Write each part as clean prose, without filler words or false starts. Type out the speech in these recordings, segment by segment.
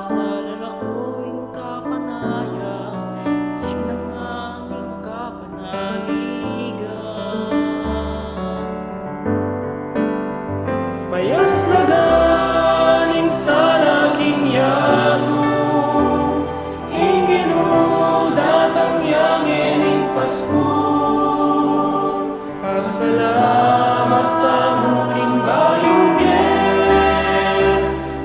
sa lalako'y kapanaya, sinanganging kapanaligan. Payas na galing sa laking yato, ingino datang yangin Pasko. Pasalamat tamuking bayugin,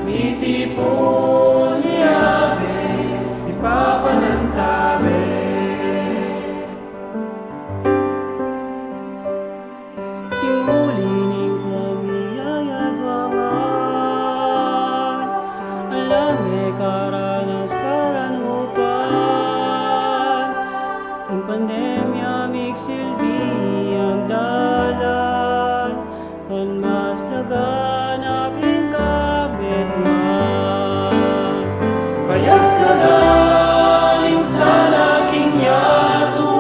mitipon niyabe, ipapanantabe. Tinguli ning kamiyayadwangan, alange karanas karanupan, ang pandemya miksilbi ang dalan, mas laganapin kabit man. Payas na galing sa laking yato,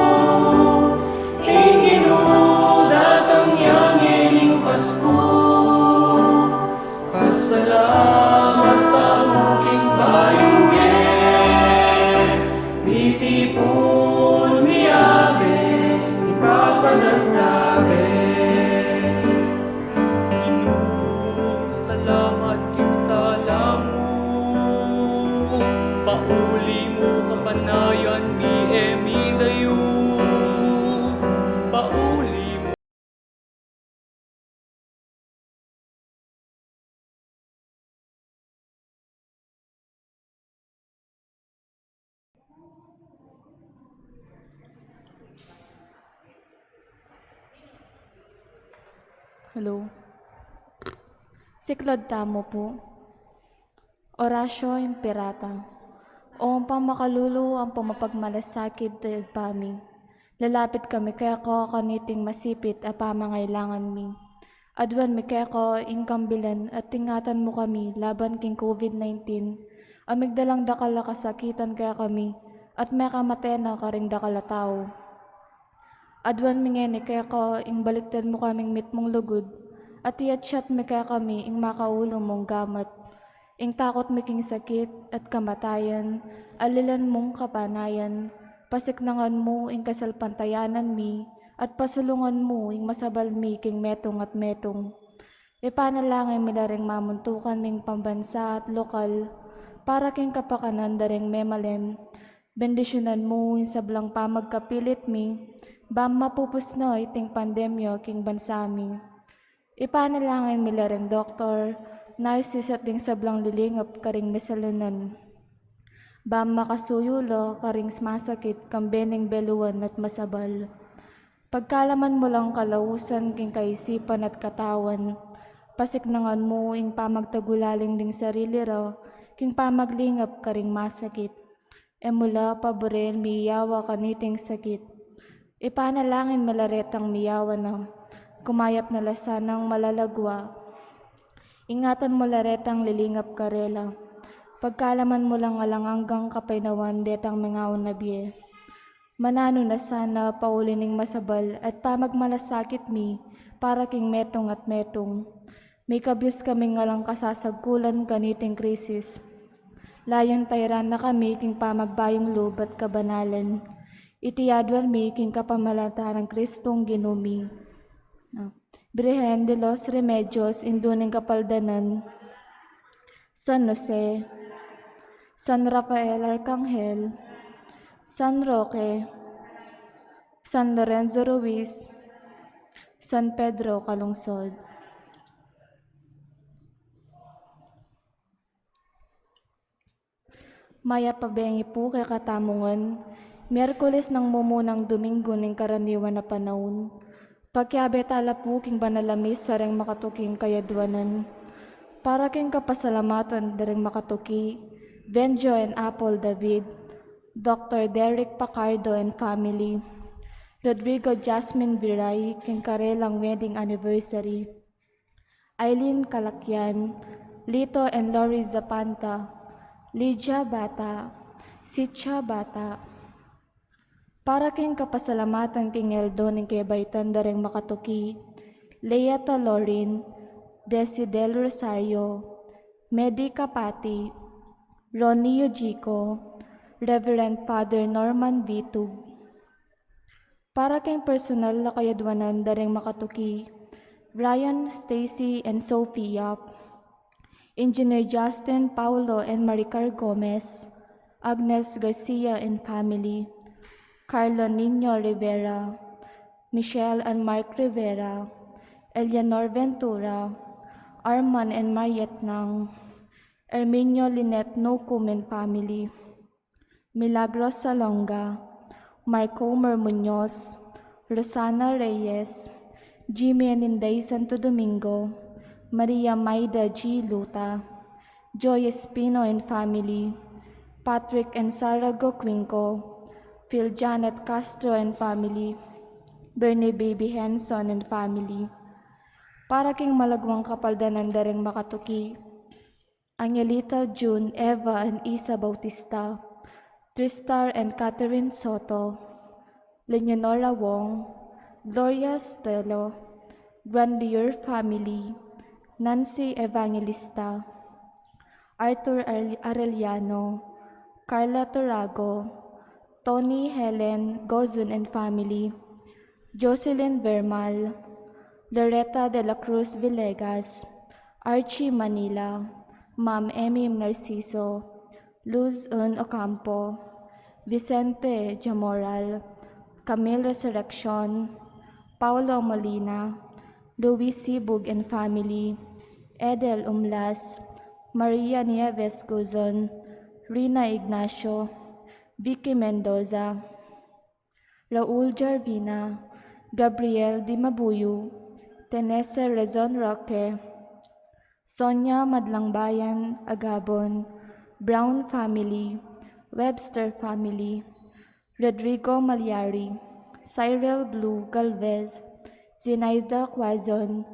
ingino datang yangin Pasko. Pasalamat tamuking bayugin, mitipon miyabe, ipapanantabe. Ginoo, salamat king salamu, pauli mo kapanayan mi dayo, pauli mo. Hello. Siklod tamo po. Orasyo imperata. O ang pamakalulu ang pamapagmalasakit dahil pami. Lalapit kami kaya ko kaniting masipit a pamangailangan mi. Adwan mi kaya ko ingkambilan at tingatan mo kami laban king COVID-19. Amigdalang dakala kasakitan kaya kami at may kamatena ka ring dakala tao. Adwan mi ngeni kaya ko ing baliktad mo kaming mitmong lugod at iyatsyat mi kaya kami ing makaulo mong gamat. Ing takot mi king sakit at kamatayan, alilan mong kapanayan, pasiknangan mo ing kasalpantayanan mi, at pasulungan mo ing masabal mi king metong at metong. Ipanalangin mi daring mamuntukan ming pambansa at lokal, para king kapakanan daring memalen. Bendisyonan mo ing sablang pamagkapilit mi, bam mapupusno iting pandemyo king bansa mi. Ipanalangin mi daring doktor, narsis at ding sablang lilingap karing misalunan. Bam makasuyulo karing masakit kambening beluan at masabal. Pagkalaman mo lang kalausan king kaisipan at katawan, pasiknangan mo ing pamagtagulaling ding sarili raw, king pamaglingap karing masakit. Emula paboren miyawa kaniting sakit. Ipanalangin malaretang miyawa na, kumayap na lasanang malalagwa. Ingatan mo laretang lilingap karela. Pagkalaman mo lang alang hanggang kapainawan detang mengaon na biye. Manano na sana paulining masabal at pamagmalasakit mi para king metong at metong. May kabyos kaming ngalang kasasagkulan kaniting krisis. Layon tayran na kami king pamagbayong loob at kabanalan. Itiyadwal mi king kapamalata ng Kristong ginumi. Birhen de los Remedios induning kapaldanan, San Jose, San Rafael Arcangel, San Roque, San Lorenzo Ruiz, San Pedro Calungsod. Maya pabengi po kay katamungan, Miyerkules ng mumunang Domingo ning karaniwan na panahon, pagkabet ala po king banalamis sareng makatuking kayadwanan, para king kapasalamatan dareng makatuki, Benjo and Apple David, Dr. Derek Pacardo and family, Rodrigo Jasmine Viray king karelang wedding anniversary, Eileen Kalakyan, Lito and Lori Zapanta, Lydia Bata, Sitcha Bata, para king kapasalamatan king Eldo ning kebaitan dareng makatuki, Lea Talorin, Desi Del Rosario, Medi Kapati, Ronnie Yujico, Reverend Father Norman B. Tug. Para kang personal na kayadwanan daring makatuki, Brian, Stacy, and Sophie Yap, Engineer Justin, Paulo, and Maricar Gomez, Agnes Garcia and family, Carlo Nino Rivera, Michelle and Mark Rivera, Eleanor Ventura, Arman and Mariette Nang, Erminio Lynette Nocum and family, Milagros Salonga, Marco Muñoz, Rosana Reyes, Jimmy and Inday Santo Domingo, Maria Maida G. Luta, Joy Espino and family, Patrick and Sarah Goquinco, Phil Janet Castro and family, Bernie Baby Henson and family. Para king malagwang kapaldanan daring makatuki, Angelita June, Eva and Isa Bautista, Tristar and Catherine Soto, Leonora Wong, Gloria Stelo, Grandier family, Nancy Evangelista, Arthur Arellano, Carla Torago, Tony Helen Gozun and family, Jocelyn Vermal, Loretta de la Cruz Villegas, Archie Manila, Ma'am Emmy Narciso, Luz Un Ocampo, Vicente Jamoral, Camille Resurrection, Paulo Molina, Louis Sibug and family, Edel Umlas, Maria Nieves Guzon, Rina Ignacio, Vicky Mendoza, Raul Jarvina, Gabriel Di Mabuyu, Tenesa Rezon Roque, Sonia Madlangbayan Agabon, Brown family, Webster family, Rodrigo Malyari, Cyril Blue Galvez, Zinaida Quazon,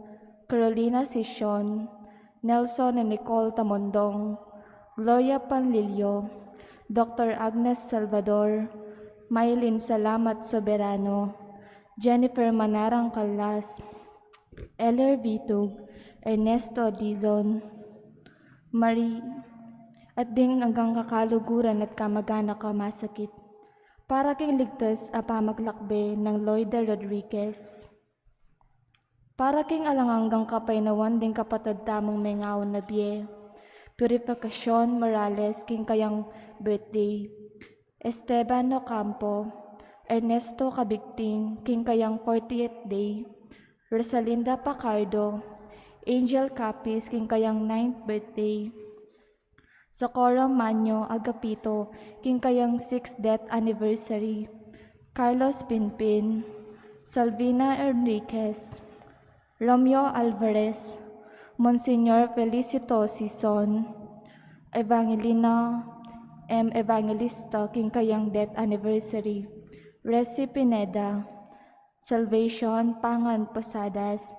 Carolina Sison, Nelson and Nicole Tamondong, Gloria Panlilio, Dr. Agnes Salvador, Maylin Salamat Soberano, Jennifer Manarang Calas, Eller Vitug, Ernesto Dizon, Marie, at ding hanggang kakaluguran at kamag-anak masakit. Para kay ligtas apamaglakbe ng Loida Rodriguez. Para king alanganggang kapainawan ding kapatid tamong mengaon na biye. Purificacion Morales king kayang birthday. Esteban Ocampo, Ernesto Cabigting king kayang 40th day. Rosalinda Pacardo, Angel Capis king kayang 9th birthday. Socorro Manyo Agapito king kayang 6th death anniversary. Carlos Pinpin, Salvina Enriquez, Romeo Alvarez, Monsignor Felicito Sison, Evangelina M. Evangelista king kayang death anniversary. Resi Pineda, Salvation Pangan Posadas,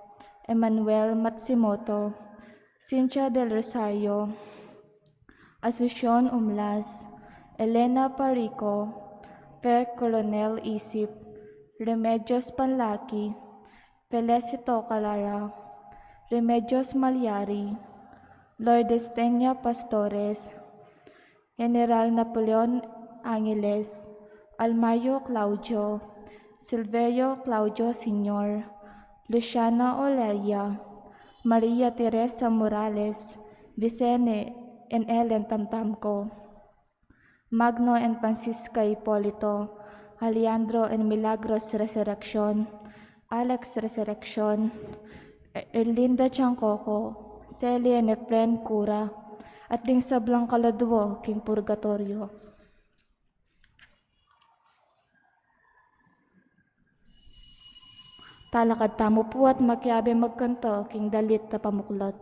Emmanuel Matsimoto, Cynthia del Rosario, Asuncion Umlas, Elena Parico, Fe Coronel Isip, Remedios Panlaki, Felicito Calara, Remedios Malyari, Lourdes Tenya Pastores, General Napoleon Angeles, Almario Claudio, Silverio Claudio Sr., Luciana Oleria, Maria Teresa Morales, Vicene and Ellen Tamtamco, Magno and Francisca Hipolito, Alejandro and Milagros Resurrection, Alex Resurrection, Erlinda Chancoco, Celia and Efren Cura, at ding sablang kaladwo king purgatorio. Talakad tamo po at makyabe magkanto king dalit na pamuklot.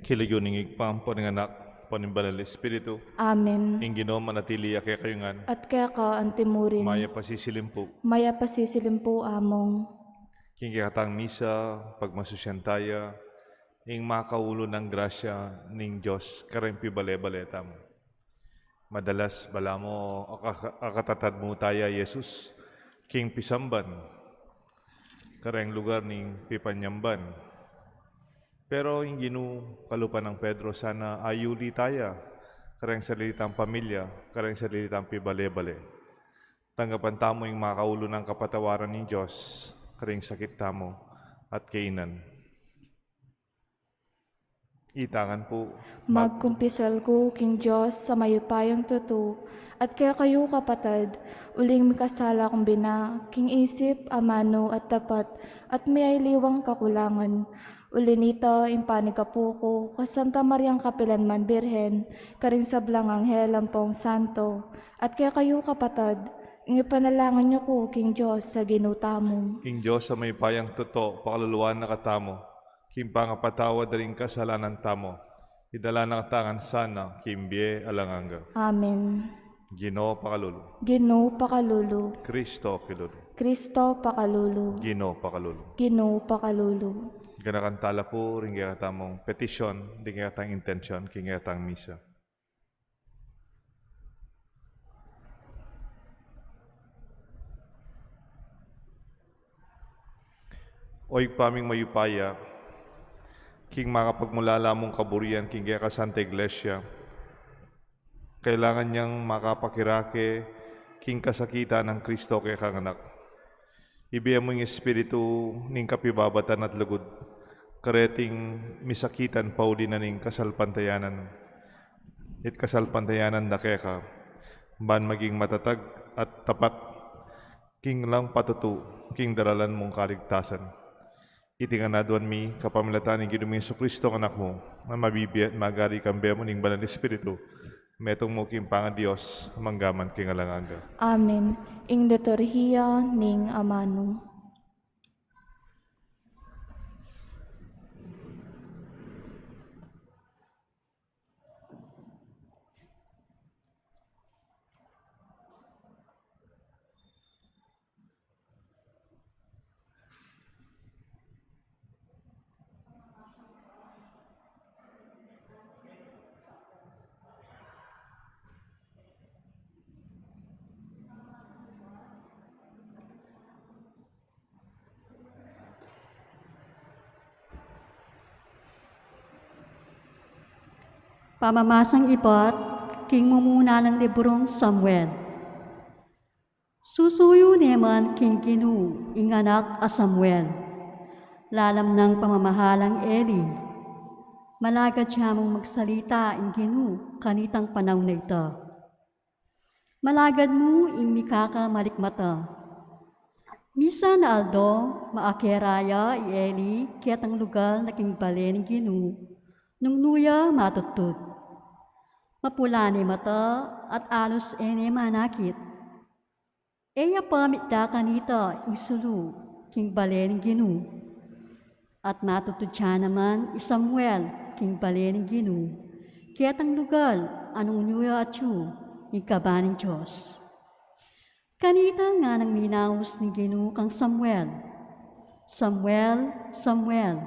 Kiligyoning igpam po ng anak po ng Banal na Espiritu. Amen. Ing Ginoo manatili kaya kayungan. At kaya ka antimurin, Maya pasisilimpo. maya pasisilimpo among. King katang misa, pagmasusyantaya, ing makaulo ng grasya ning Diyos, karempi bale-baleta mo. Madalas bala mo akatatad mo taya, Jesus, King Pisamban, kareng lugar ning Pipanyamban. Pero ing Ginoo kalupan ng Pedro, sana ayuli taya, kareng salilitang pamilya, kareng salilitang pibale-bale. Tanggapan tamo yung makaulo ng kapatawaran ng Diyos, karing sakit tamo at kainan. Itangan po. Magkumpisal ko, King Diyos, sa mayupayang tuto, at kaya kayo kapatid, uling mikasala kong bina, King isip, amano at tapat, at may liwang kakulangan. Ulinita, impani ka po ko, kasanta Mariang Kapilanman Birhen, karing sablang Anghel Lampong Santo, at kaya kayo kapatid, ingipanalangan niyo ko, King Diyos, sa ginutamo. King Diyos sa may payang tuto, pakaluluan na katamo, King pangapatawa daring kasalanan tamo, idala na katangan sana, Kimbiye alanganga. Amen. Ginoo pakalulu. Ginoo pakalulu, Kristo kilulu. Kristo pakalulu, Ginoo pakalulu. Ginoo pakalulu. Ganakantala po, ring katamong petisyon, ring katang intensyon, king katang misa. Oy paming mayupaya, king makapagmulala mong kaburian, king kaya ka Santa Iglesia, kailangan niyang makapakirake, king kasakita ng Kristo kaya kang anak. Ibiya mo yung espiritu ning kapibabatan at lugod, kareting misakitan pauli na ning kasalpantayanan. It kasalpantayanan na kaya ka, ban maging matatag at tapat, king lang patutu, king daralan mong kaligtasan. Itinganaduan mi kapamilatan ng Ginoong Jesucristo ang anak mo, na mabibiyat magari kambe mo ning Banal na Espiritu, metong mo king panga Dios, manggaman king alangaga. Amen. Ing liturhiya ning amano. Pamamasang ibat, king mumuna ng librong Samuel. Susuyo neman king Ginu, inganak a Samuel. Lalam ng pamamahalang Eli. Malagad siya mong magsalita ing Ginu, kanitang panahon na ito. Malagad mo ing mikaka malikmata. Misa na aldo, maakeraya i Eli, kiyat ang lugar na king bale ng Ginu, nung nuya matutut. Mapula ni mata at alos ene manakit. Eya pamit da kanita isulu king balen Ginu. At matutudya naman Samuel king balen Ginu. Kaya't ang lugar anong nuya at yu ikabaning Diyos. Kanita nga nang minaus ni Ginu kang Samuel. Samuel, Samuel,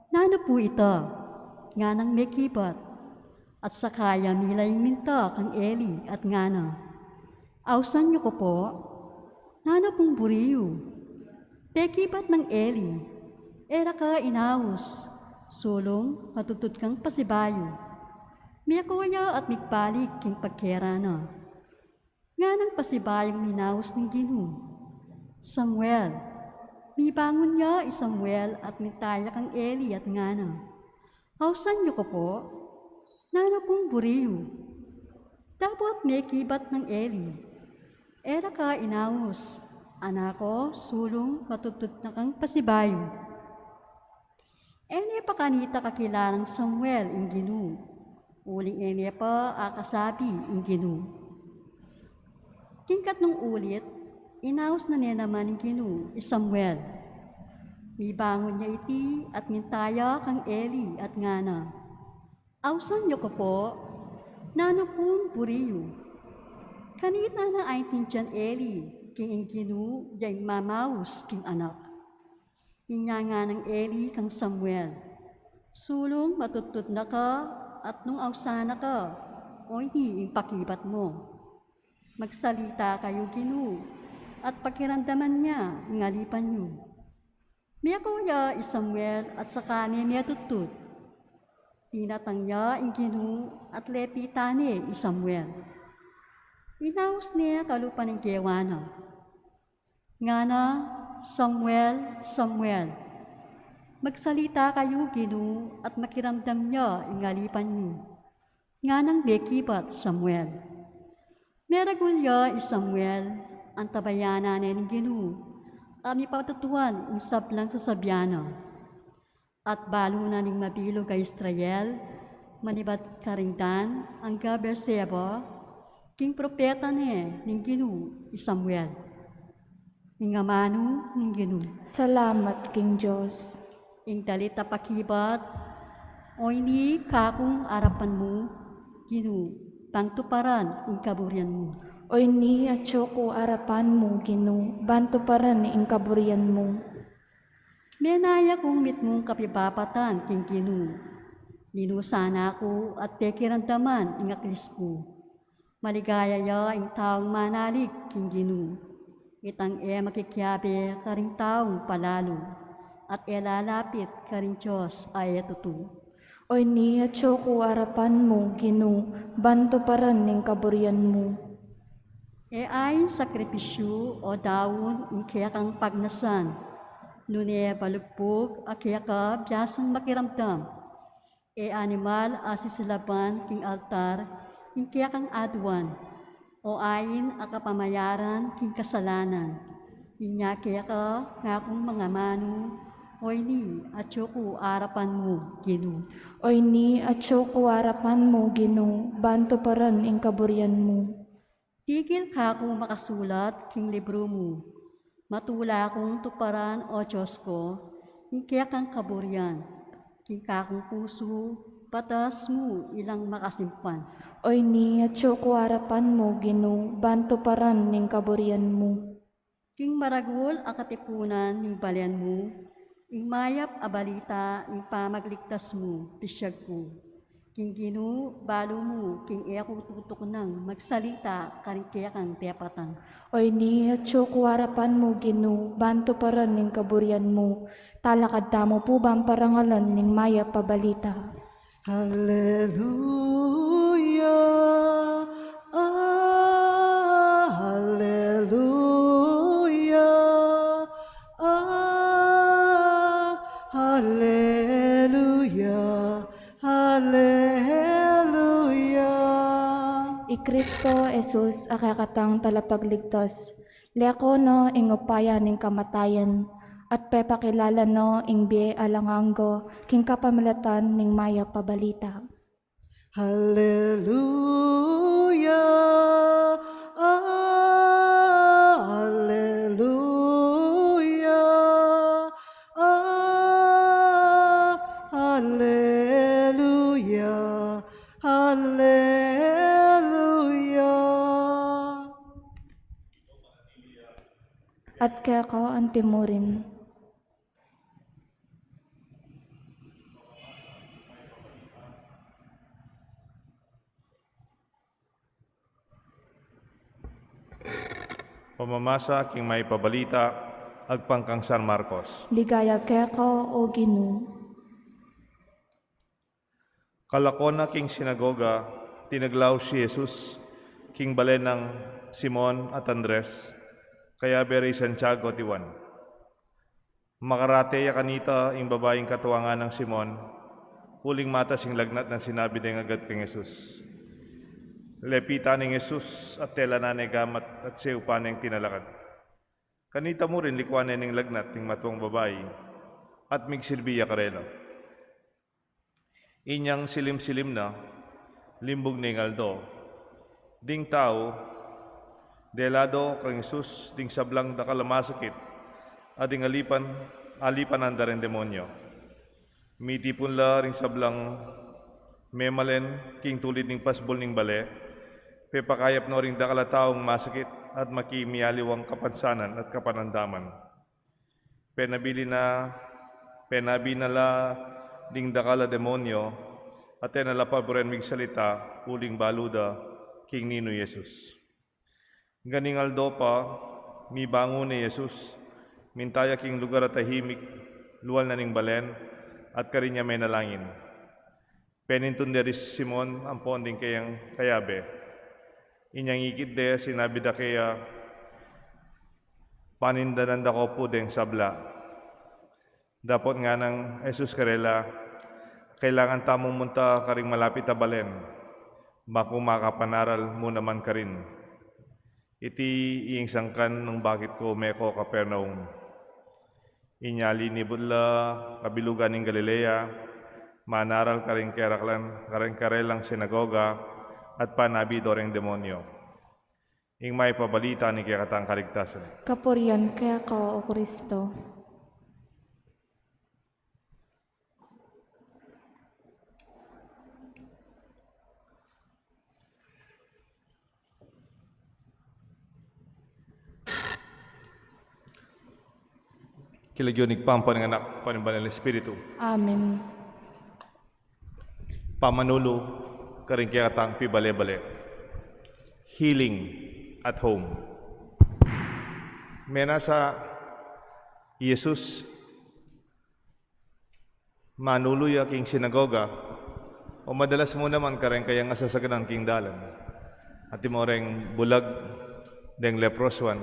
nano po ito nga nang may kibat. At sakaya milay minta kang Eli at ngana. Ausan niyo ko po, nana pong buriyo. Tekipat ng Eli, era ka inaus, sulong matutut kang pasibayo. Miyakuya at migpalik king pagkera na. Nganang pasibayong minaus ng Ginu. Samuel, mibangon niya Samuel at mitaya kang Eli at ngana. Ausan niyo ko po, nana pong buriyo. Dapat may kibat ng Eli. Era ka inaus, anako, sulong, matutut na kang pasibayo. Ene pa kanita kakilalang Samuel ing Ginu. Uling ene pa akasabi ing Ginu. Kingkat nung ulit, inaus na niya naman ing Ginu, Samuel. Mibangon niya iti at mintaya kang Eli at ngana. Ausan niyo ko po, nanupun puriyo. Kanita na ay tintiyan Eli, king ingkinu, diyang mamaus king anak. Inya nga ng Eli kang Samuel. Sulong matutut na ka, at nung ausana ka, o hindi pakibat mo. Magsalita kayo ginu, at pakiramdaman niya, ngalipan niyo. Miya kuya Samuel at saka niya tutut. Tinatang niya ingkinu at lepitane Samuel. Inaus niya kalupan ng kewana. Ngana, Samuel, Samuel. Magsalita kayo ginu at makiramdam niya ingalipan niyo. Nganang bekibat Samuel. Meragulya Samuel ang tabayana ng ginu. Ami patutuan insablang sa sabyana. At balo na ning mabilog kay Israel, manibat karingdan ang Berseba, king propeta ning ginu Samuel. Ing amano ning ginu. Salamat, King Diyos. Ing talita pakibat, o ini kakong arapan mo, ginu, pangtuparan ing kaburian mo. Oy ni at ko arapan mo, Ginu, banto pa rin ing kaburian mo. Menaya kong mitmong kapibapatan king ginu. Ninusana ko at pekirandaman ing aklis ko. Maligaya ya ing taong manalig king ginu. Itang makikyabe karing taong palalo. At lalapit karing Diyos ay etutu. Oy ni at ko arapan mo, Ginu, banto pa rin ing kaburian mo. Ay sakripisyo o daon ing kaya kang pagnasan. Nune balugpog a kaya ka biyasang makiramdam. Animal asisilaban king altar ing kaya kang adwan. O ayin a kapamayaran king kasalanan. Inya kaya ka ngakong mga manu. Oy ni at ko arapan mo, Ginu. Oy ni at ko arapan mo, Ginu, banto pa rin ing kaburian mo. Tigil ka kung makasulat king libro mo. Matula kong tuparan o Diyos ko, king kaya kang kaburian. King kakong puso, patas mo ilang makasimpan. Oy ni at ko arapan mo, Ginu, banto pa rin ing kaburian mo. King maragul ang katipunan ning balian mo, ing mayap a balita ing pamagligtas mo, pisyag ko. King ginu, balo mo, king ako tutok nang magsalita, karing kaya kang tepatan. Oy ni at ko arapan mo, Ginu, banto pa rin ing kaburian mo. Talakad mo po ba ang parangalan ning maya pabalita? Hallelujah, ah, hallelujah, ah, hallelujah, hallelujah. I Kristo Jesus akakatang talapagligtos. Leko no ing upaya ning kamatayan. At pepakilala no ing bie alanganggo king kapamalatan ning maya pabalita. Hallelujah, ah, hallelujah, ah, hallelujah, hallelujah. At kaya ko ang timurin. Pamamasa king may pabalita, agpangkang San Marcos. Ligaya kaya ko o Ginu. Kalakona king sinagoga, tinaglaw si Jesus, king balen ng Simon at Andres, kaya beri Santiago at Juan. Makarate ya kanita ing babaeng katuwangan ng Simon, huling mata sing lagnat ng sinabi ding agad kang Jesus. Lepita ni Jesus at tela na gamat at siya upan ng tinalakad. Kanita mo rin likwanan ng lagnat ng matuang babae at migsilbiya karelo. Inyang silim-silim na, limbog ng aldo. Ding tao, delado kang Jesus, ding sablang da kalamasakit, at ding alipan anda rin demonyo. Mitipon la ring sablang Memalen, king tulid ning pasbol ning bale, pepakayap no ring dakala taong masakit at makimialiwang kapansanan at kapanandaman. Penabinala ding dakala demonyo, at nalapaboren mig salita, uling baluda, king Nino Jesus. Ganing aldo pa, mi bango ni Jesus, mintaya king lugar at tahimik, luwal na ning balen, at karinya may nalangin. Penintun deris Simon, ang ponding kayang kayabe. Inyang ikit de, sinabi da kaya, panindanan da ko po deng sabla. Dapat nga ng Jesus karela, kailangan tamong munta karing malapit na balen, bako makapanaral mo naman ka rin. Iti iying sangkan ng bakit ko meko Capernaum. Inyali ni Budla, kabilugan ng Galilea, manaral karing karelang sinagoga, at panabi doreng demonyo. Ing may pabalita ni kaya katang kaligtasan. Kapurian kaya ka, O Kristo. Kilagyonig pampa ng anak, panimbalan ng Espiritu. Amen. Pamanulo, karing kaya katang pibale-bale. Healing at home. Mena sa Jesus, manulo ya king sinagoga, o madalas mo naman karing kaya nga sasaganan king dalan. At mo ring bulag, deng leproswan,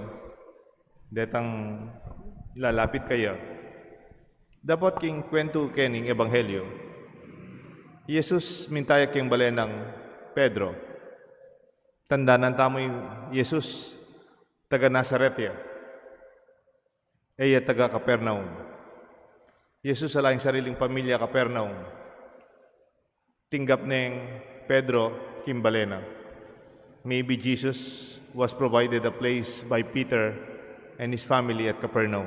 detang lalapit kaya. Dapat king kwento kening ebanghelyo. Jesus mintaya king balen ng Pedro. Tandanan tamoy Jesus taga Nazaret ya. Eya taga Capernaum. Jesus sa laing sariling pamilya Capernaum. Tinggap neng Pedro king balena. Maybe Jesus was provided a place by Peter and his family at Capernaum.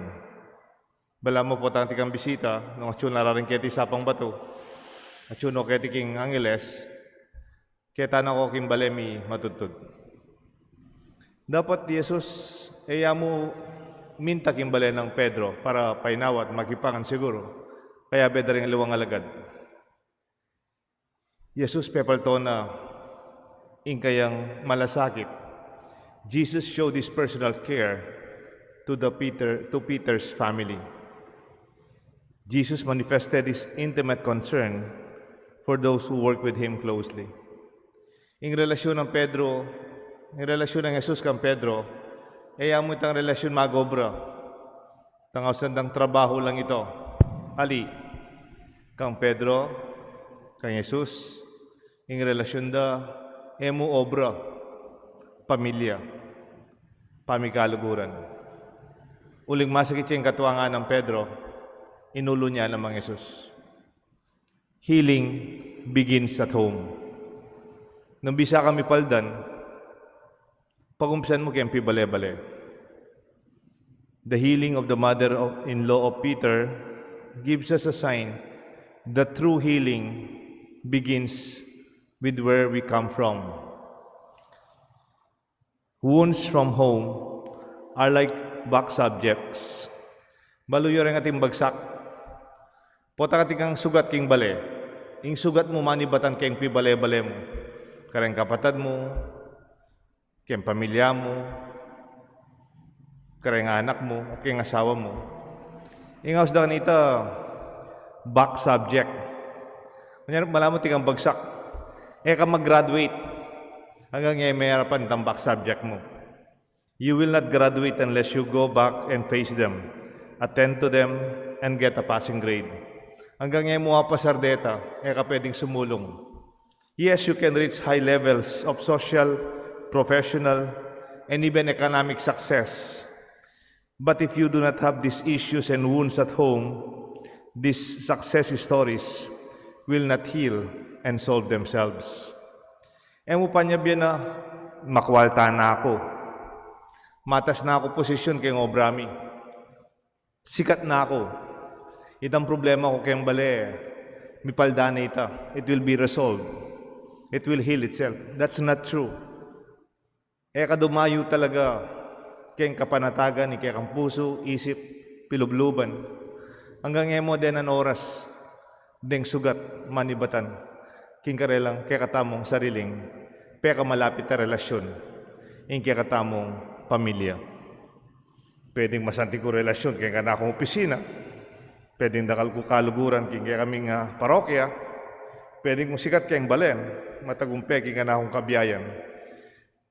Bala mo po tanti kang bisita, nung atyon nararing keti sapang bato, atyon o keti king angeles, keta na ko king balemi matutod. Dapat Jesus, mo minta king balen ng Pedro para painawat, magipangan siguro, kaya beda rin liwang alagad. Jesus pepalto na kayang malasakit. Jesus showed his personal care to Peter's family. Jesus manifested his intimate concern for those who work with him closely. In relasyon ng Jesus kang Pedro, mo itang relasyon magobra. Tangaw sandang trabaho lang ito. Ali, kang Pedro, kang Jesus, in relasyon da, mo obra, pamilya, pamikaluguran. Uling masakit siyang katuwangan ng Pedro, inulo niya namang Jesus. Healing begins at home. Nung bisa kami paldan, pagumpisan mo kayang pibale-bale. The healing of the mother-in-law of Peter gives us a sign that true healing begins with where we come from. Wounds from home are like back subjects. Baluyo rin ating bagsak. Pota katikang sugat king bale. Ing sugat mo manibatan kayong pibale-bale mo. Kareng kapatad mo, kayong pamilya mo, kareng anak mo, o kayong asawa mo. Ing haus da kanita, back subject. Kanya malamot ikang bagsak. Ka mag-graduate. Hanggang may harapan itang back subject mo. You will not graduate unless you go back and face them, attend to them, and get a passing grade. Hanggang ngayon mo pasardeta, ka pwedeng sumulong. Yes, you can reach high levels of social, professional, and even economic success. But if you do not have these issues and wounds at home, these success stories will not heal and solve themselves. Mo pa niya biyan na makwalta na ako. Matas na ako posisyon kayong obrami. Sikat na ako. Itang problema ko kayong bale. mipalda na ita. It will be resolved. It will heal itself. That's not true. Kadumayo talaga kayang kapanatagan, kaya kang puso, isip, pilubluban. Hanggang emo din ang oras, deng sugat, manibatan, king karelang kaya katamong sariling, kaya malapit na relasyon, kaya katamong pamilya. Pwedeng masanti ko relasyon, kaya ka na akong opisina. Pwedeng dakal ko kaluguran, kaya kaming parokya. Pwedeng kong sikat kayang balen, matagumpay, kaya na akong kabiyayan.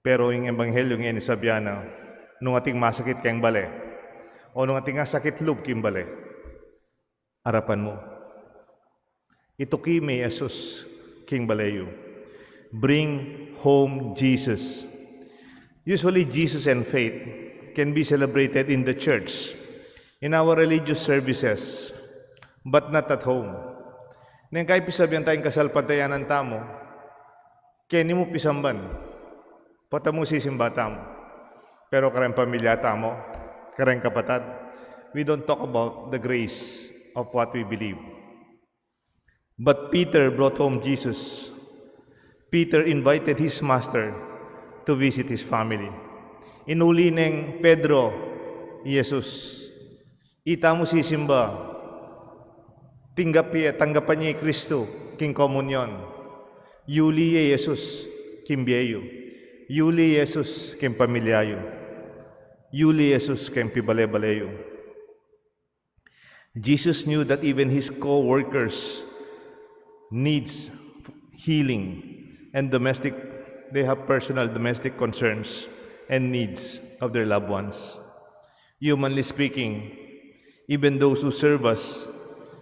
Pero yung ebanghelyo ngayon sa Biana, nung ating masakit kayang bale, o nung ating sakit loob kayang bale, harapan mo. Ito may Jesus, King Baleyo. Bring home Jesus. Usually, Jesus and faith can be celebrated in the church, in our religious services, but not at home. Nang kay pisabihan tayong kasalpatayanan tamo, kaya ni mo pisamban, pata mo sisimba tamo. Pero kareng pamilya tamo, kareng kapatad, we don't talk about the grace of what we believe. But Peter brought home Jesus. Peter invited his master to visit his family. Inuli ng Pedro, Jesus. Ita mo sisimba, tanggapan niya Kristo, king komunyon. Yuli Jesus, kimbiyayo. Yuli Jesus, kim pamilyayo. Yuli Jesus, kim pibale-baleyo. Jesus knew that even his co-workers needs healing and they have personal domestic concerns and needs of their loved ones. Humanly speaking, even those who serve us,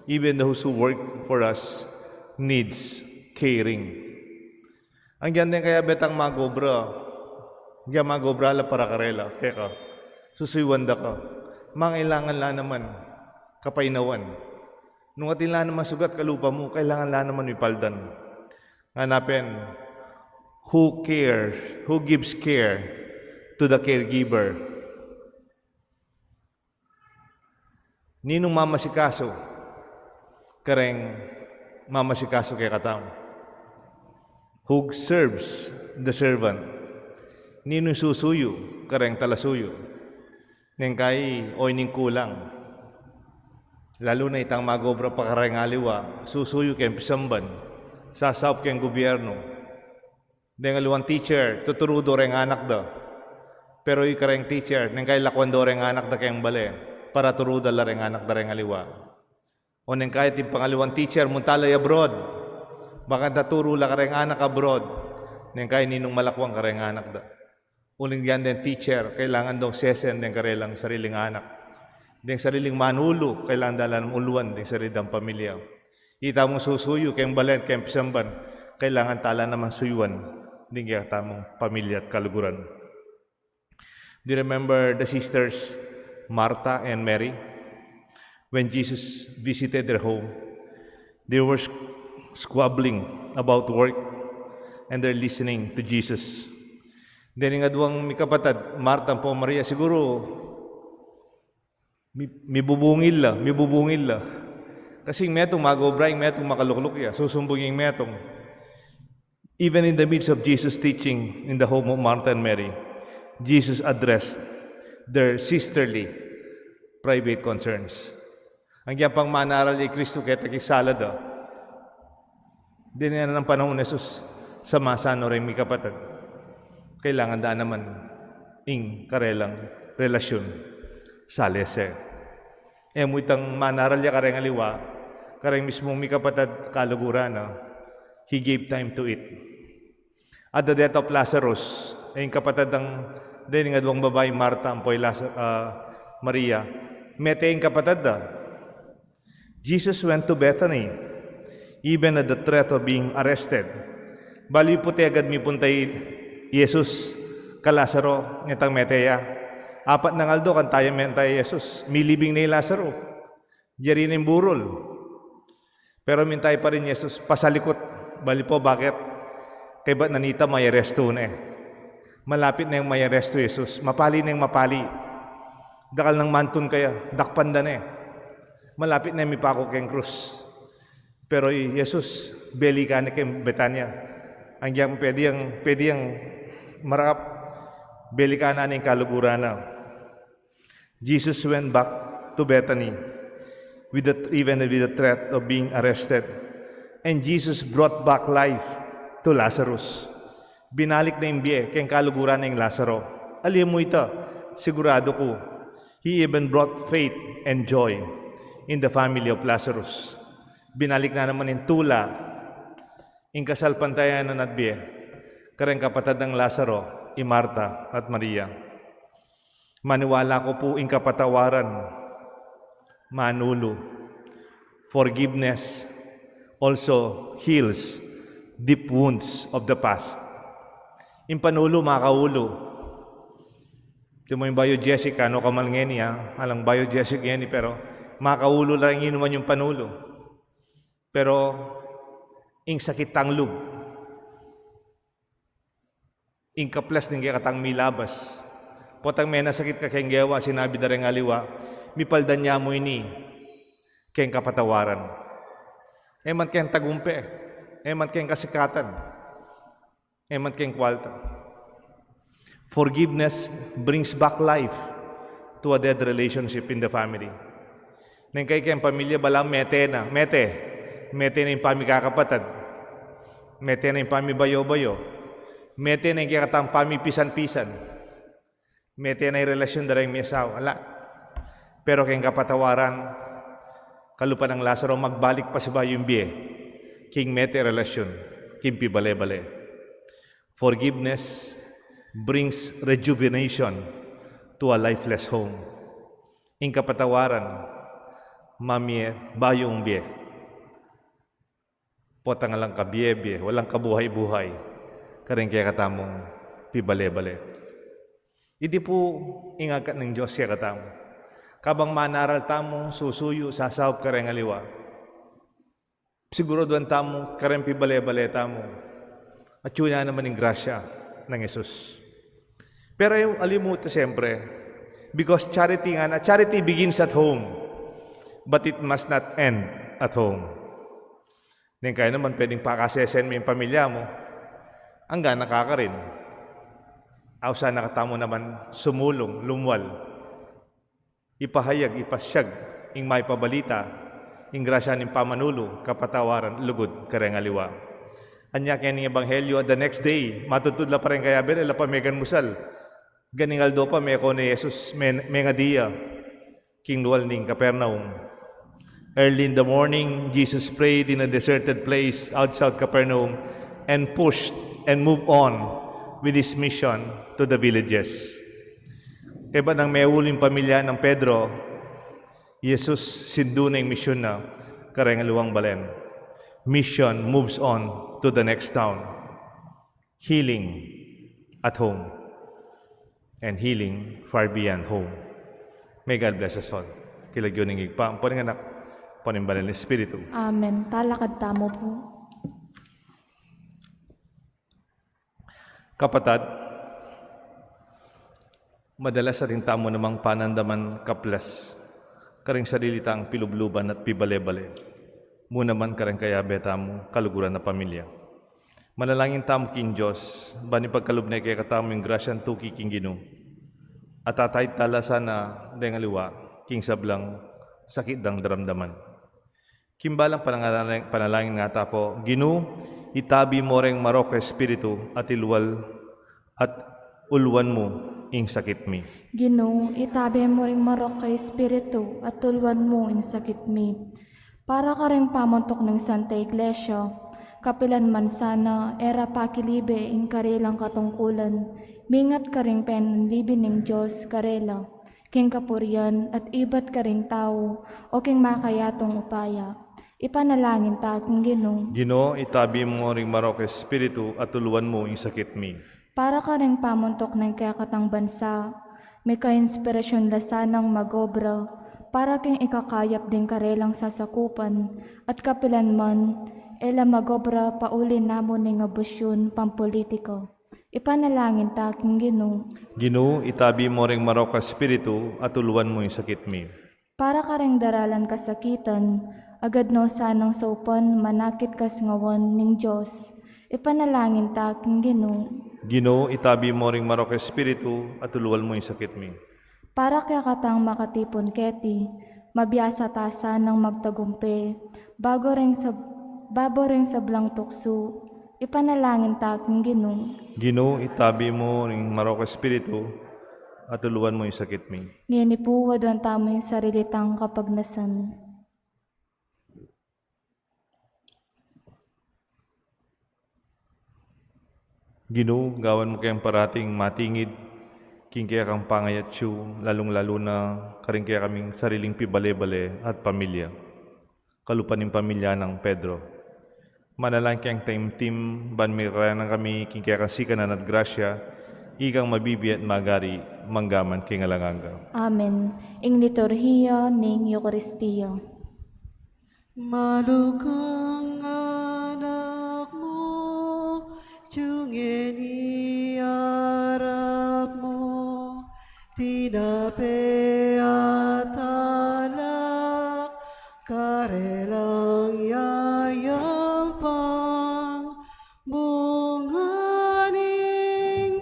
even those who work for us, needs caring. Ang ganda kaya betang magobra, la para karela, kaya ka, susuywanda ka, mangailangan lang naman, kapainawan. Nung atin lang naman sugat kalupa mo, kailangan lang naman ipaldan. Hanapin, who cares, who gives care to the caregiver? Ninong mamasikaso, kareng mamasikaso kay katao. Who serves the servant? Ninong susuyo, kareng talasuyo. Neng kay oy ning kulang. Lalo na itang magobra pa kareng aliwa, susuyo kayong pisamban, sasawp kayong gobyerno. Neng aluang teacher, tuturudo reng anak da. Pero yung kareng teacher, neng kay lakwando reng anak da kayong bale, para turuda la reng anak da reng aliwa. O neng kaya yung pangaliwang teacher, muntalay abroad, baka taturo la kareng anak abroad, neng kaya ninong malakwang kareng anak da. Uling yan den teacher, kailangan daw sesen den karelang sariling anak. Den sariling manulo, kailangan dalan ng uluan den sariling pamilya. Ita mong susuyo, kayong balen, kayong pisamban, kailangan tala naman suyuan, din kaya tamong pamilya at kaluguran. Do you remember the sisters, Martha and Mary? When Jesus visited their home, they were squabbling about work and they're listening to Jesus. Then nga duwang mikapatad, Martha po Maria, siguro mibubungil la. Kasi metong magobraing, metong makalukluk ya, susumbunging metong. Even in the midst of Jesus' teaching in the home of Martha and Mary, Jesus addressed their sisterly private concerns. Ang yan pang manaral ni Kristo kaya takisalada. Din nga ng panahon ni Jesus, samasano rin mi kapatid. Kailangan daan naman ing karelang relasyon sa lese. Mo itang manaral niya kareng aliwa, kareng mismong mi kapatid kaluguran na he gave time to eat. At the death of Lazarus, yung kapatid ng din nga duwang babae Martha ampoy Maria, mete yung kapatid da. Jesus went to Bethany, even at the threat of being arrested. Bali puti agad mi puntay Jesus ka Lazaro nitang meteya. Apat na ngaldo kan tayo mentay Jesus. Milibing ni Lazaro. Yari ng burol. Pero mintay pa rin Jesus. Pasalikot. Bali po bakit? Kaya ba't nanita may aresto na eh. Malapit na yung may aresto Jesus. Mapali na yung mapali. Dakal ng mantun kaya. Dakpanda na eh. Malapit na yung mipako kayong krus. Pero Jesus, beli ka ni kay Betania. Ang yang pwede yang marap, beli ka na ning kaluguran na. Jesus went back to Bethany even with the threat of being arrested. And Jesus brought back life to Lazarus. Binalik na yung biye, kayong kaluguran na yung Lazaro. Alam mo ito, sigurado ko, He even brought faith and joy in the family of Lazarus. Binalik na naman yung tula, yung kasalpantayan na natbiye, kareng kapatid ng Lazaro, Marta at Maria. Maniwala ko po yung kapatawaran, manulo, forgiveness also heals deep wounds of the past. Yung panulo, makaulo. Ito mo yung Bayo Jessica, no kamalngeni ha? Alang Bayo Jessica yan, pero makaulo lang inuman yung panulo. Pero, ing sakit tanglub, ing kaplas ng katang milabas, potang may nasakit ka kayong gawa, sinabi na rin aliwa, mipaldan niya mo ini, kayong kapatawaran. Eman kayong tagumpe, eman kayong kasikatan, eman kayong kwalta. Forgiveness brings back life to a dead relationship in the family. Nang kayong pamilya, balang mete na yung pamikakapatad, mete na yung pamibayo-bayo, mete na yung kakatang pamipisan-pisan, mete na yung relasyon na rin may asawa. Ala. Pero kayong kapatawaran, kalupa ng Lazaro, magbalik pa si bayo yung biye, king mete relasyon, king pibale-bale. Forgiveness brings rejuvenation to a lifeless home. Ing kapatawaran, mamie, bayo yung biye. Potang lang kabiye-biye, walang kabuhay-buhay, kareng kaya katamong pibale-bale. Hindi po ingakat ng Diyos kaya katamo. Kabang manaral tamo, susuyo, sasawap ka rin aliwa. Siguro doon tamo, kareng pibale-bale tamo. At yun na naman yung grasya ng Jesus. Pero yung alimuto siyempre, because charity nga na, charity begins at home, but it must not end at home. Then kaya naman pwedeng pakasesen mo yung pamilya mo, hanggang nakaka rin. Awsa nakatamo naman sumulong, lumwal, ipahayag, ipasyag, ing may pabalita, ing grasya ng pamanulo, kapatawaran, lugod, kareng aliwa. Anya kaya ng Ebanghelyo, the next day, matutudla pa rin kaya ila pa megan musal. Ganingaldo pa may ako ni Jesus, may nga diya, king luwal ning Capernaum. Early in the morning, Jesus prayed in a deserted place outside Capernaum and pushed and moved on with his mission to the villages. Kaya ba nang may uling pamilya ng Pedro, Jesus sindu na yung mission na kareng aluwang balen. Mission moves on to the next town. Healing at home. And healing far beyond home. May God bless us all. Kilagyo ng igpa. Ang paning anak, panimbalan ng Espiritu. Amen. Talakad tamo po. Kapatad, madalas rin tamo namang panandaman kaplas, karing sarili tang pilubluban at pibale-bale. Muna man karang kaya beta mo kaluguran na pamilya. Manalangin tamo king Diyos, bani pagkalubnay kaya katamo yung grasyan tuki king Ginoo. At tatay tala sana dengaliwa, king sablang sakit dang daramdaman. Kimbalang panalangin nga tapo, Ginoo, itabi mo reng marok espiritu at ilwal at ulwan mo ing sakit mi. Ginoo, itabi mo ring marok kay Espiritu at tulwan mo ing sakit mi. Para ka ring pamontok ng Santa Iglesia, kapilan man sana, era pakilibe ing karelang katungkulan, mingat ka ring penlibin ng Diyos karela, king kapurian at ibat ka ring tao, o king makayatong upaya. Ipanalangin ta king Ginoo. Ginoo, itabi mo ring marok espiritu at ulwan mo ing sakit mi. Para ka ring pamontok ng kakatang bansa, may ka-inspirasyon lasanang magobra, para king ikakayap din karelang sasakupan, at kapilan man, ela magobra paulin namon ng abusyon pampolitiko. Ipanalangin ta king Ginoo. Ginoo, itabi mo ring marok espiritu at ulwan mo ing sakit mi. Para ka ring daralan kasakitan, agad no sanang saupon, manakit kas ngawon ning Diyos. Ipanalangin ta king Ginoo. Ginoo, itabi mo ring marok espiritu at tuluwal mo yung sakit mi. Para kaya katang makatipon keti, mabiyasa tasa ng magtagumpe, babo ring sablang tukso, ipanalangin ta king Ginoo. Ginoo, itabi mo ring marok espiritu at tuluan mo yung sakit mi. Ngayon ipuwad ang tamo yung sarili tang kapagnasan. Ginoo, gawan mo kayang parating matingid, king kaya kang pangayat siyo, lalong-lalo na karing kaya kaming sariling pibale-bale at pamilya. Kalupan ng pamilya ng Pedro. Manalang kayang taimtim, ban may ng kami, king kaya kang sikanan at grasya, ikang mabibi at magari, manggaman king alanganga. Amen. Ing liturhiya ning Eucharistia. Malukang anak mo, jungen iarap mo, tinape at alak, karelang yayampang, bunganing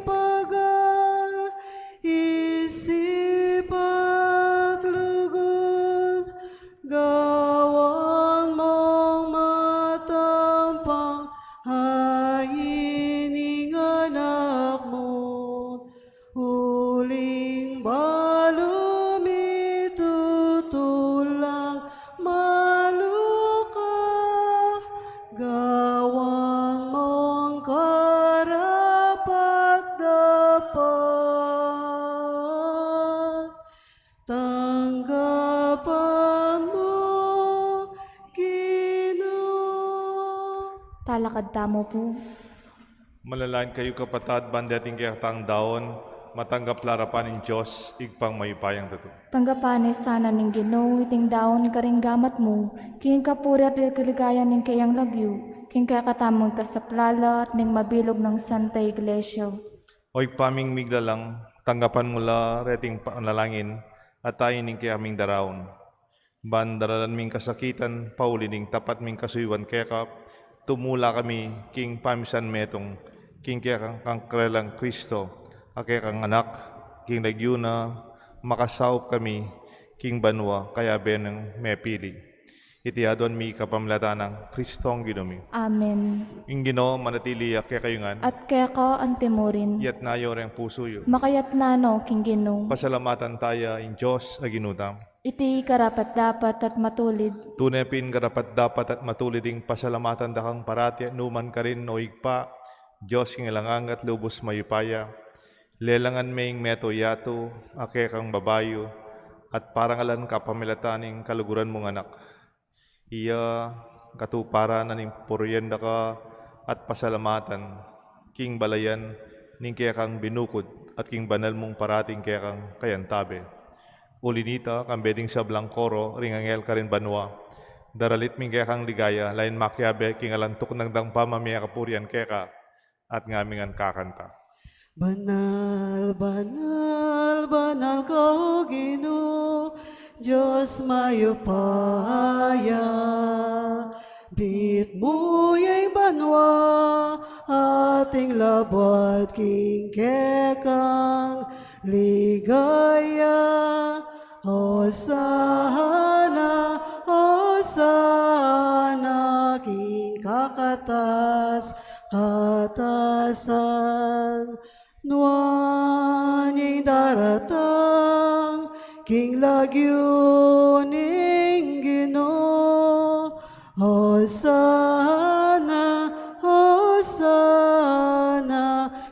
pagal, isip at lugod, gawang mong matampang, haining anak mo, huling balumi tutulang maluka, gawang mong karapat dapat, tanggapan mo, Ginoo. Talakad tamo po. Malalain kayo kapatad, bandating kaya tang daon, matanggap larapan ng Diyos, igpang mayupayang tato. Tanggapan sana ning Ginoo iting daon karing gamat mo, king kapuri at kaligayan ning kayang lagyo, king kaya katamong kasaplala at ning mabilog ng Santa Iglesia. Oy paming miglalang, tanggapan mula reting panalangin, at tayo ning kaya aming daraon. Bandaralan ming kasakitan, paulining tapat ming kasuywan kaya ka, tumula kami, king pamisan metong, king kaya kang krelang Kristo, kaya kang anak, king nagyuna, makasawop kami, king banwa, kaya benang mepili. Itiadon mi kapamlatan ng Kristong Ginumi. Amen. Ing Ginoo manatili kaya kayungan, At kaya ka antimurin, yat nayo ring puso yo. makayat na no king Ginoo. Pasalamatan tayo in Diyos aginutam. Iti karapat dapat at matulid. Tunepin karapat dapat at matuliding pasalamatan dakang parati at numan ka rin o igpa, Diyos king ilangang at lubos mayupaya, lelangan maying meto yato, ake kang babayo, at parangalan ka pamilataning kaluguran mong anak. Iya katupara na ning puryenda ka at pasalamatan, king balayan, ning kaya kang binukod, at king banal mong parating kaya kang kayantabe. Ulinita, kang beding sa blangkoro, ringangel ka rin banwa. Daralit ming kaya kang ligaya, lain makyabe, king alantok ng dangpa mamaya kapurian kaya ka, at ngamingan kakanta. Banal, banal, banal ka, O Ginoo, Diyos mayupaya. Bit mo yung banwa, ating labot king kekang ligaya. Hosana, Hosana, king kakatas, katasan. Nuan yung daratang, king lagyuning Ginoo. Hosana, Hosana,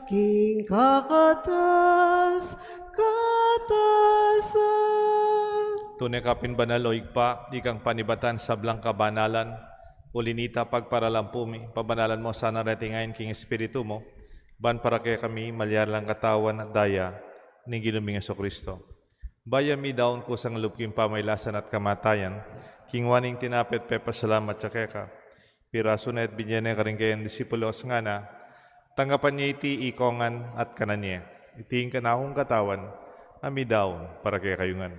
king kakatas, katasan. Tunay kapin banal o igpa, ikang panibatan sa blangka banalan, ulinita pagparalampumi, pabanalan mo sana retingayin king espiritu mo, ban para kaya kami malyalang katawan at daya ni Ginuming Kristo. Baya mi daon ko sang lupking pamaylasan at kamatayan, king waning tinapit pepasalamat sa keka, piraso na at binyan ka rin kayang disipulos nga na, tanggapan niya iti ikongan at kananya, iting kanahong katawan, ami daon para kaya kayungan.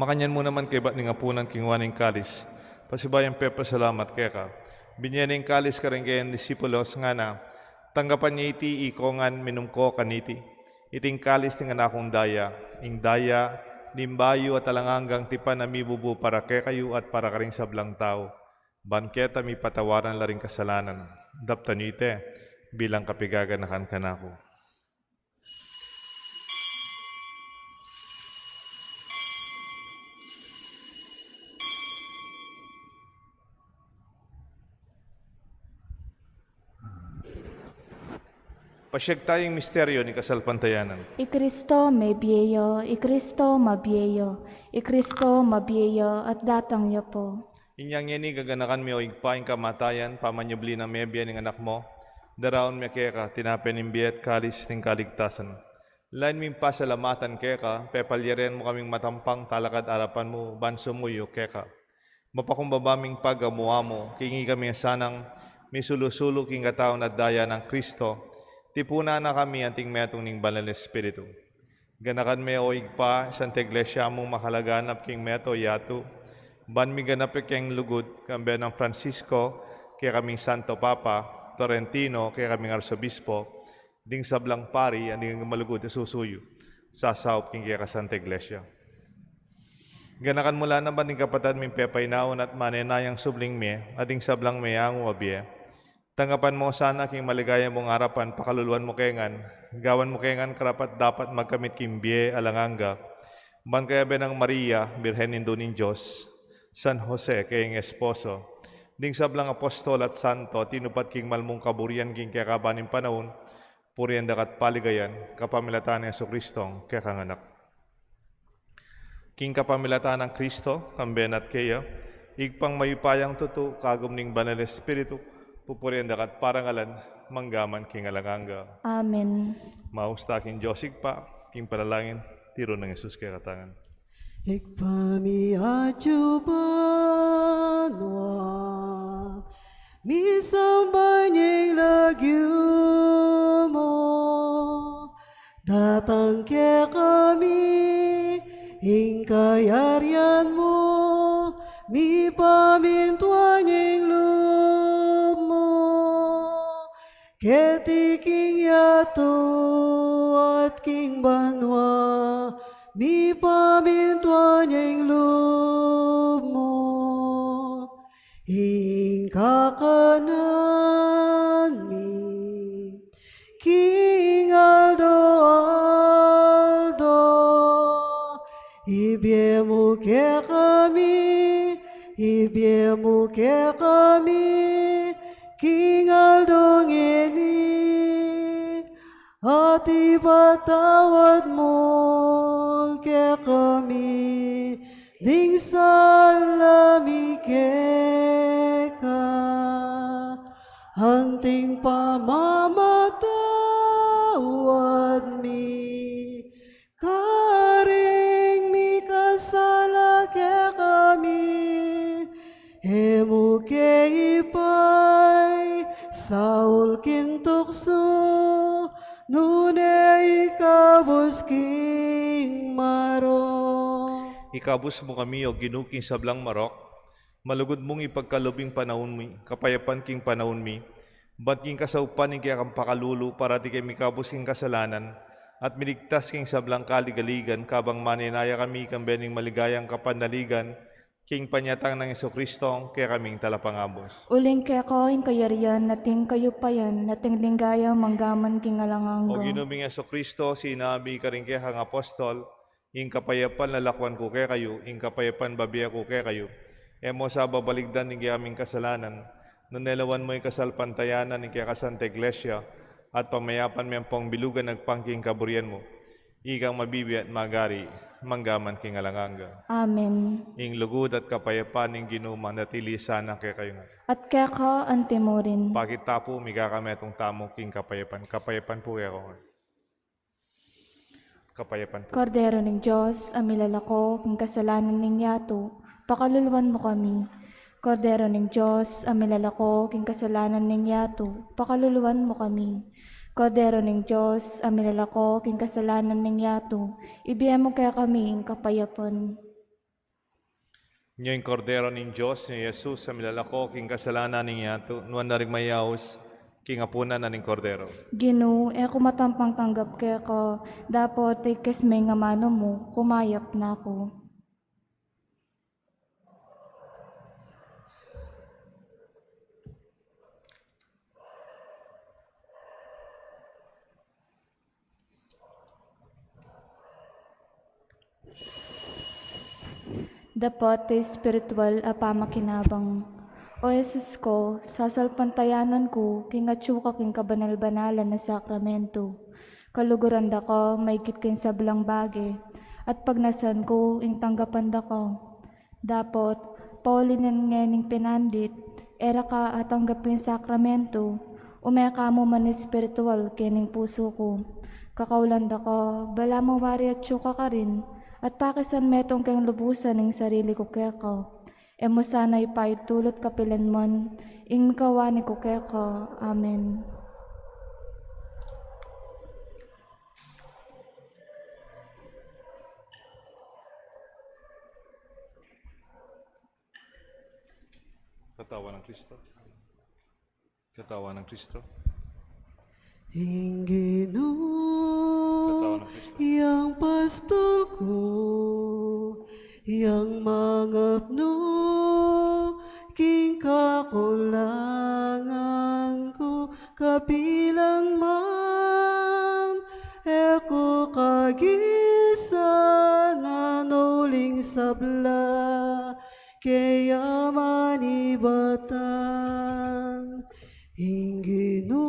Makanyan mo naman kay ba't nga punan king waning kalis. Pasibayan pepa salamat kaya ka. Binyaning kalis ka rin kayan disipulos nga na. Tanggapan niya iti ikongan minumko kaniti. Iting kalis ting anakong daya. Ing daya, limbayo at alanganggang tipan na mibubu para kaya kayo at para karing sablang tao. Banketa mi patawaran la ring kasalanan. Dapta niyo ite, bilang kapigaganakan ka na ako. Pasyag tayong misteryo ni kasalpantayanan. I Kristo may biyeyo, I Kristo mabiyeyo, I Kristo mabiyeyo at datang niyo po. Inyang yeni gaganakan mi o igpaing kamatayan, pamanyubli na mebya ng anak mo, daraon mi keka, tinapen imbiyet kalis ng kaligtasan. Lain mi pasalamatan keka, pepalyeren mo kaming matampang talakad arapan mo, banso mo yu keka. Mapakumbabaming pagamuha mo, kingi kami sanang misulusulo king kataon at daya ng Kristo, tipuna na kami anting metong ning banal na Espiritu. Ganakan me o igpa, Santa Iglesia mong makalaganap king meto yatu, ban mi ganap keng lugod, kambe ng Francisco, kaya kaming Santo Papa, Torrentino, kaya kaming Arsobispo, ding sablang pari, anding malugod susuyo, sasaup king kaya ka Santa Iglesia. Ganakan mula na ba ning kapatad ming pepaynaon at manenayang subling me, ading sablang mayang wabye, tanggapan mo sana king maligaya mong harapan, pakaluluan mo kengan, gawan mo kengan karapat dapat magkamit kimbye alanganga, ban kaya benang Maria, Birhen Indo ning Diyos, San Jose kayong esposo, ding sablang apostol at santo, tinupat king malmong kaburian king kaya kabaning panahon, purian dakat paligayan, kapamilatan ni Jesucristong kaya kanganak. King kapamilatan ng Kristo, kamben at kaya, igpang mayupayang tuto, kagum ning banal na Espiritu, pupurian dakat parangalan, manggaman king alanganga. Amen. Mausta king Josig pa, king panalangin, tiro ng Jesus kaya katangan. Ikpami acubanwa, misambanyeng lagyo mo, datang ke kami, ingkayarian mo, mi pamintuanyeng loob mo, ketiking yato at king banwa, mi pamintuanyeng loob mo, ingkakanan mi, king Aldo, ibiemu ke kami, ibiemu ke kami, king Aldo ngeni, at ipatawad mo ke kami, ding salami ka, hanting pamamatawad mi, karing mi kasala ke kami, hemu ke ipay, Saul kintukso, nune ikabos king maro. Ikabus mo kami o ginuking sablang marok, malugod mong ipagkalubing panahon mi, kapayapan king panahon mi, ba't king kasaupan ning kaya kang pakalulu para di kay mikabus king kasalanan, at miligtas king sablang kaligaligan, kabang maninaya kami kang bening maligayang kapanaligan, king panyatang ng Jesucristo, kaya kaming talapangabos. Uling kaya ko, ing kayarian, nating kayo pa yan, nating linggaya, manggaman king O alangangga. ginuming Jesucristo, sinabi ka rin kaya kang apostol, ing kapayapan lalakwan ko kaya kayo, ing kapayapan babiya ko kaya kayo, emo sa babaligdan ng aming kasalanan, nanelawan mo yung kasalpantayanan ng kaya kasanta Iglesia, at pamayapan mo yung pangbilugan nagpangking kaburian mo, ikang mabibi at magari, manggaman king alanganga. Amen. Ing lugod at kapayapan ng ginuma, natili sana kaya kayo nga. At kaya ka, antimorin. Pakita po, migakametong tamo king kapayapan. Kapayapan po kaya ko. Kapayapan po. Kordero ng Diyos, amilalako, king kasalanan ng yato, pakaluluwan mo kami. Kordero ng Diyos, amilalako, king kasalanan ng yato, pakaluluwan mo kami. Kordero ng Diyos, amilalako, king kasalanan ng yato, ibigay mo kaya kami ing kapayapan. Nyo yung kordero ng Diyos, nyo Jesus, sa milalako, king kasalanan ng yato, nuwan na rin mayaos, king apunan na ning kordero. Ginoo, ako matampang tanggap kaya ko, dapat ikes may nga mano mo, kumayap na ako. Dapat spiritual a pamakinabang. O Jesus ko, sasalpantayanan ko, king atsuka king kabanal-banalan na sakramento. Kaluguran da ko, may king sablang bagi, at pagnasan ko, ing tanggapan da ko. Dapat, paulinan nganing pinandit, era ka at tanggapin sakramento, umeka mo man spiritual kening puso ko. Kakaulan da ko, bala mo wari at tsuka ka rin, at pakisan metong kang lubusan ng sarili ko kaya ko. Emo sana'y paitulot kapilan mon, ing kawani ko kaya ko. Amen. Katawa ng Kristo. Katawa ng Kristo. Ingino, Katawa ng Kristo. yang pastol ko, yang mangapno, king kakulangan ko, kapilang man, eko kagisa na nuling sabla, kaya manibatan. Ingino,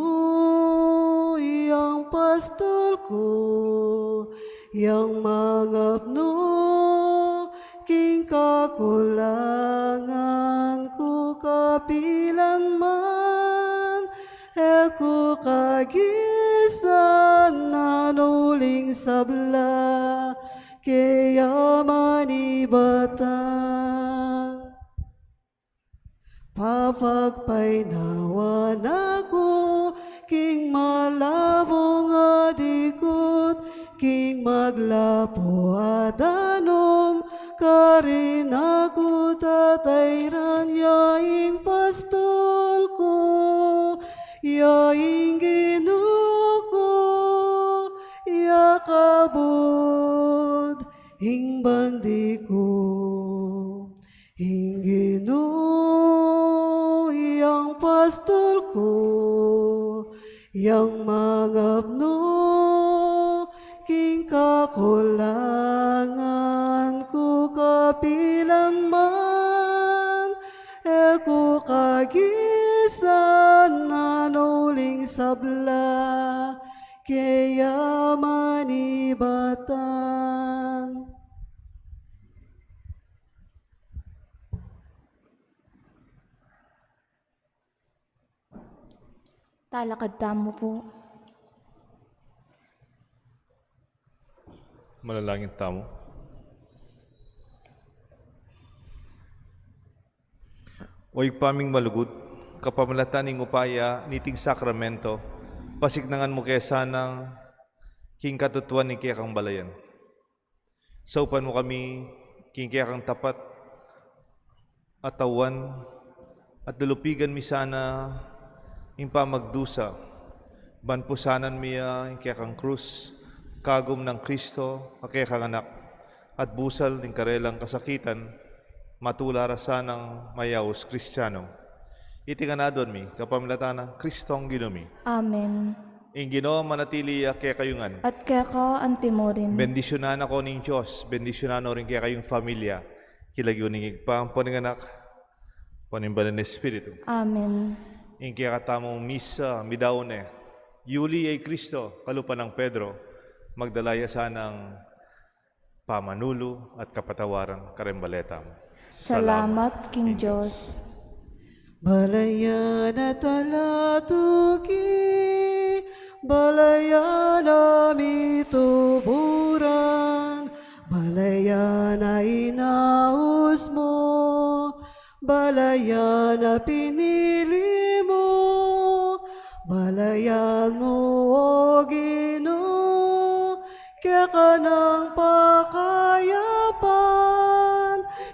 yang pastol ko, yang mangapno, king kakulangan ko, kapilang man, eko kagisan na nuling sabla, kaya manibatan. Papagpainawan ako, king malabong adikot, king maglapo adanom, karin ako tatayran, yaing pastol ko, yaing Ginoo ko, yakabod, ing bandi ko, ing Ginoo, yang pastol ko, yang mangapno, king kakulangan ko, kapilang man, eko kagisan na nuling sabla, kaya manibatan. Talakad tamo po. Malalangin tamo. Oy paming malugod, kapamalatan ng upaya niting sakramento, pasignangan mo kaya sanang king katutuan ni kaya kang balayan. Saupan mo kami king kaya kang tapat, atawan, at lulupigan mi sana ing pamagdusa, banpusanan miya ing kaya kang krus, kagum ng Kristo, kaya kang anak, at busal ng karelang kasakitan, matulara sanang mayaos Kristiyano. Itinganadon mi, kapamlatana, Kristong ginumi. Amen. Ing Ginoo manatili kaya kayungan. At kaya ko antimorin. Bendisyonan ako ning Diyos, bendisyonan rin kaya kayong familia, kilagyo ning igpang anak, panimbalan ng Espiritu. Amen. Ing kaya katamong misa, midaone, Yuli ay Kristo, kalupa ng Pedro, magdalaya sanang pamanulo at kapatawaran karembaletam. Salamat, King Diyos. Balayan at alatuki, balayan ami tuburan, balayan na inaus mo, balayan na pinili mo, balayan mo o Ginoo, kaya ka ng pakayapan,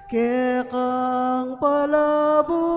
kekang palabo